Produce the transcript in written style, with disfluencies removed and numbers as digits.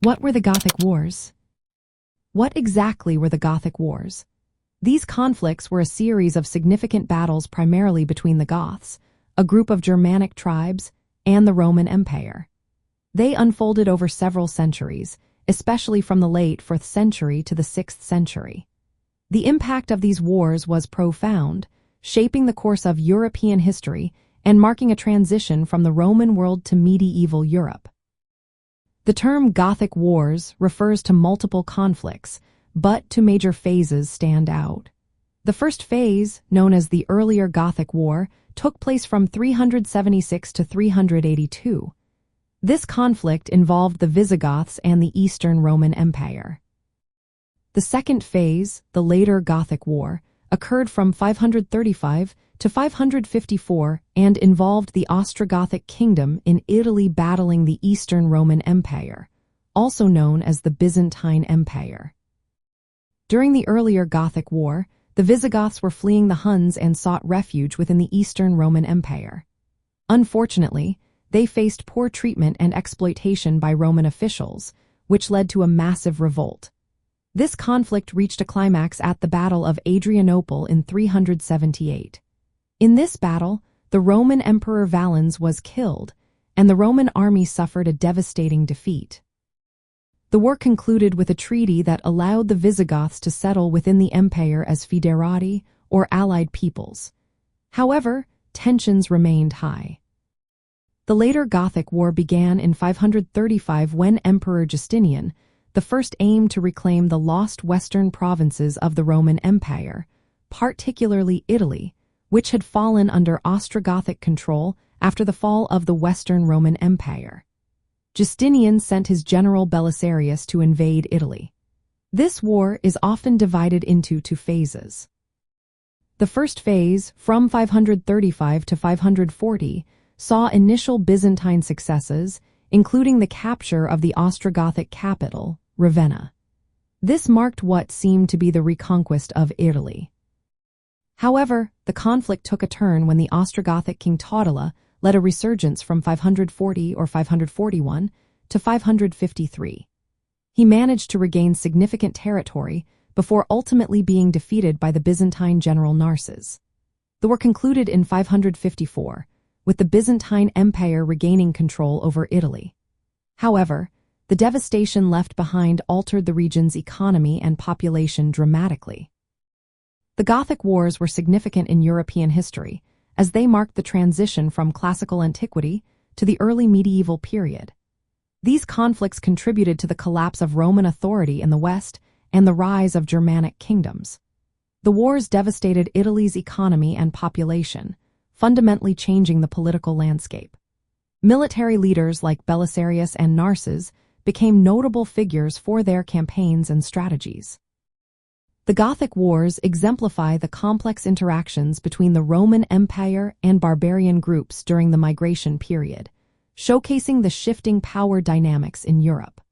What were the Gothic Wars? What exactly were the Gothic Wars? These conflicts were a series of significant battles primarily between the Goths, a group of Germanic tribes, and the Roman Empire. They unfolded over several centuries, especially from the late 4th century to the 6th century. The impact of these wars was profound, shaping the course of European history and marking a transition from the Roman world to medieval Europe. The term Gothic Wars refers to multiple conflicts, but two major phases stand out. The first phase, known as the earlier Gothic War, took place from 376 to 382. This conflict involved the Visigoths and the Eastern Roman Empire. The second phase, the later Gothic War, occurred from 535 to 554 and involved the Ostrogothic kingdom in Italy battling the Eastern Roman Empire, also known as the Byzantine Empire. During the earlier Gothic War, the Visigoths were fleeing the Huns and sought refuge within the Eastern Roman Empire. Unfortunately, they faced poor treatment and exploitation by Roman officials, which led to a massive revolt. This conflict reached a climax at the Battle of Adrianople in 378. In this battle, the Roman Emperor Valens was killed, and the Roman army suffered a devastating defeat. The war concluded with a treaty that allowed the Visigoths to settle within the empire as foederati, or allied peoples. However, tensions remained high. The later Gothic War began in 535 when Emperor Justinian, the first aimed to reclaim the lost western provinces of the Roman Empire, particularly Italy, which had fallen under Ostrogothic control after the fall of the Western Roman Empire. Justinian sent his general Belisarius to invade Italy. This war is often divided into two phases. The first phase, from 535 to 540, saw initial Byzantine successes, including the capture of the Ostrogothic capital, Ravenna. This marked what seemed to be the reconquest of Italy. However, the conflict took a turn when the Ostrogothic king Totila led a resurgence from 540 or 541 to 553. He managed to regain significant territory before ultimately being defeated by the Byzantine general Narses. The war concluded in 554, with the Byzantine Empire regaining control over Italy. However, the devastation left behind altered the region's economy and population dramatically. The Gothic Wars were significant in European history, as they marked the transition from classical antiquity to the early medieval period. These conflicts contributed to the collapse of Roman authority in the West and the rise of Germanic kingdoms. The wars devastated Italy's economy and population, fundamentally changing the political landscape. Military leaders like Belisarius and Narses became notable figures for their campaigns and strategies. The Gothic Wars exemplify the complex interactions between the Roman Empire and barbarian groups during the migration period, showcasing the shifting power dynamics in Europe.